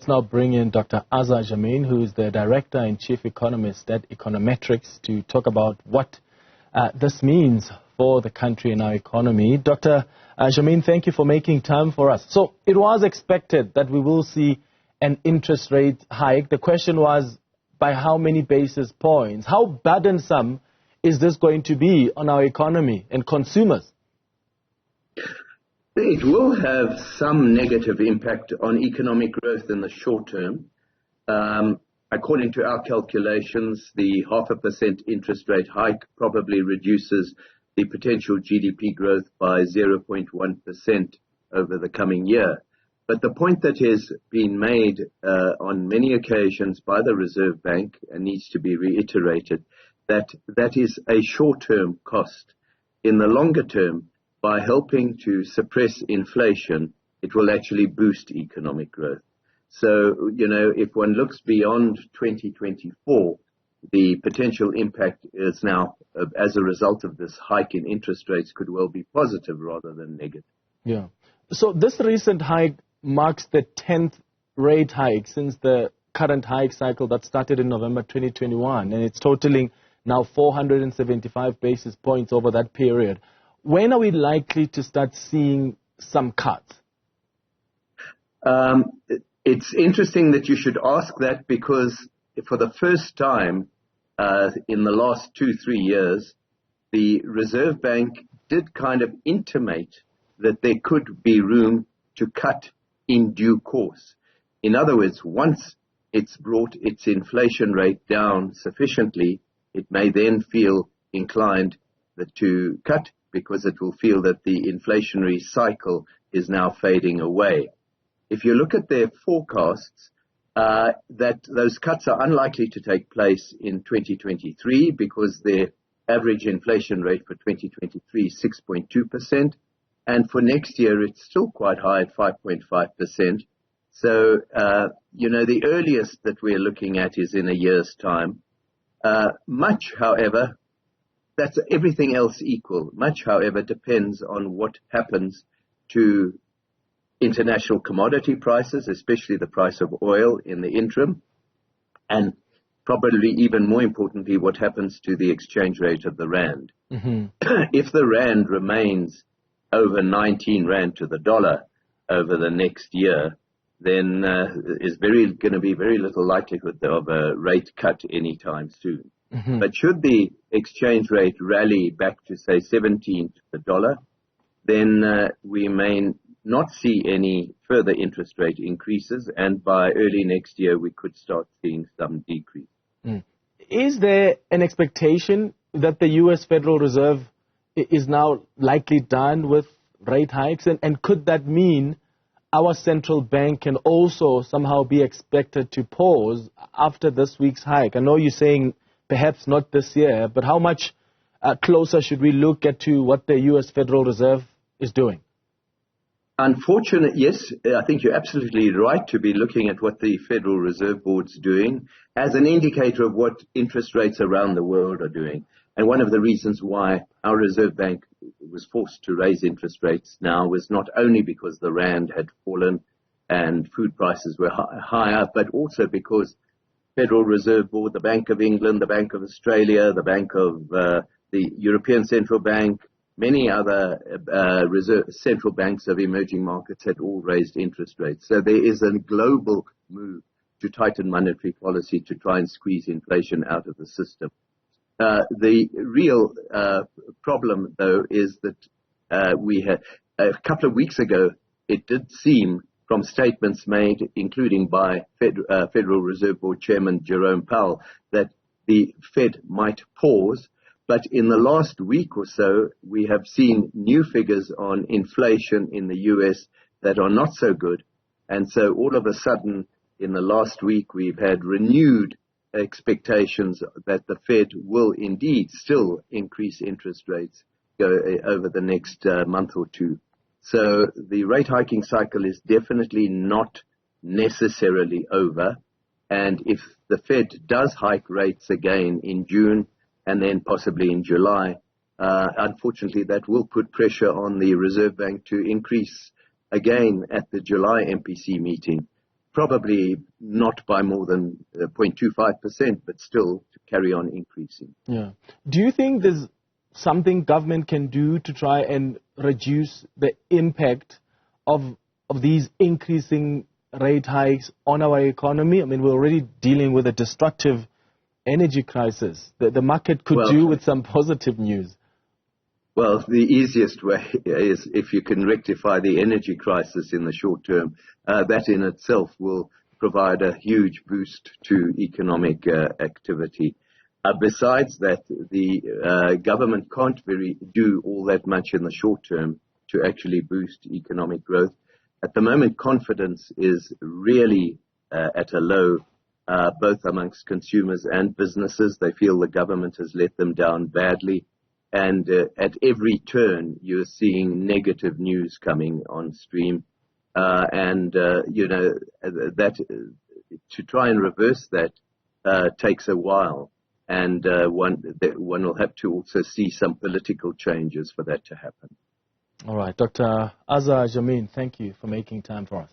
Let's now bring in Dr. Azar Jammine, who is the Director and Chief Economist at Econometrix, to talk about what this means for the country and our economy. Dr. Jammine, thank you for making time for us. So it was expected that we will see an interest rate hike. The question was, by how many basis points? How burdensome is this going to be on our economy and consumers? It will have some negative impact on economic growth in the short term. According to our calculations, the 0.5% interest rate hike probably reduces the potential GDP growth by 0.1% over the coming year. But the point that has been made on many occasions by the Reserve Bank and needs to be reiterated, that is a short-term cost. In the longer term, by helping to suppress inflation, it will actually boost economic growth. So, if one looks beyond 2024, the potential impact is now, as a result of this hike in interest rates, could well be positive rather than negative. Yeah. So this recent hike marks the 10th rate hike since the current hike cycle that started in November 2021, and it's totaling now 475 basis points over that period. When are we likely to start seeing some cuts? It's interesting that you should ask that, because for the first time in the last 2-3 years, the Reserve Bank did kind of intimate that there could be room to cut in due course. In other words, once it's brought its inflation rate down sufficiently, it may then feel inclined to cut, because it will feel that the inflationary cycle is now fading away. If you look at their forecasts, that those cuts are unlikely to take place in 2023, because their average inflation rate for 2023 is 6.2%, and for next year it's still quite high at 5.5%. So, the earliest that we're looking at is in a year's time. Much, however, that's everything else equal. Much, however, depends on what happens to international commodity prices, especially the price of oil in the interim, and probably even more importantly, what happens to the exchange rate of the rand. Mm-hmm. If the rand remains over 19 rand to the dollar over the next year, then is going to be very little likelihood of a rate cut anytime soon. Mm-hmm. But should the exchange rate rally back to, say, 17 to the dollar, then we may not see any further interest rate increases, and by early next year we could start seeing some decrease. Mm. Is there an expectation that the U.S. Federal Reserve is now likely done with rate hikes, and could that mean our central bank can also somehow be expected to pause after this week's hike? I know you're saying perhaps not this year, but how much closer should we look at to what the U.S. Federal Reserve is doing? Unfortunately, yes, I think you're absolutely right to be looking at what the Federal Reserve Board's doing as an indicator of what interest rates around the world are doing. And one of the reasons why our Reserve Bank was forced to raise interest rates now was not only because the rand had fallen and food prices were higher, but also because Federal Reserve Board, the Bank of England, the Bank of Australia, the Bank of the European Central Bank, many other central banks of emerging markets had all raised interest rates. So there is a global move to tighten monetary policy to try and squeeze inflation out of the system. The real problem, though, is that we had a couple of weeks ago, it did seem from statements made, including by Federal Reserve Board Chairman Jerome Powell, that the Fed might pause. But in the last week or so, we have seen new figures on inflation in the U.S. that are not so good. And so all of a sudden, in the last week, we've had renewed expectations that the Fed will indeed still increase interest rates over the next month or two. So the rate hiking cycle is definitely not necessarily over. And if the Fed does hike rates again in June and then possibly in July, unfortunately that will put pressure on the Reserve Bank to increase again at the July MPC meeting. probably not by more than 0.25%, but still to carry on increasing. Yeah. Do you think there's something government can do to try and reduce the impact of these increasing rate hikes on our economy? I mean, we're already dealing with a destructive energy crisis. The market could do with some positive news. Well, the easiest way is if you can rectify the energy crisis in the short term. That in itself will provide a huge boost to economic activity. Besides that, the government can't do all that much in the short term to actually boost economic growth. At the moment, confidence is really at a low, both amongst consumers and businesses. They feel the government has let them down badly. And at every turn, you're seeing negative news coming on stream. That to try and reverse that takes a while. And one will have to also see some political changes for that to happen. All right. Dr. Azar Jammine, thank you for making time for us.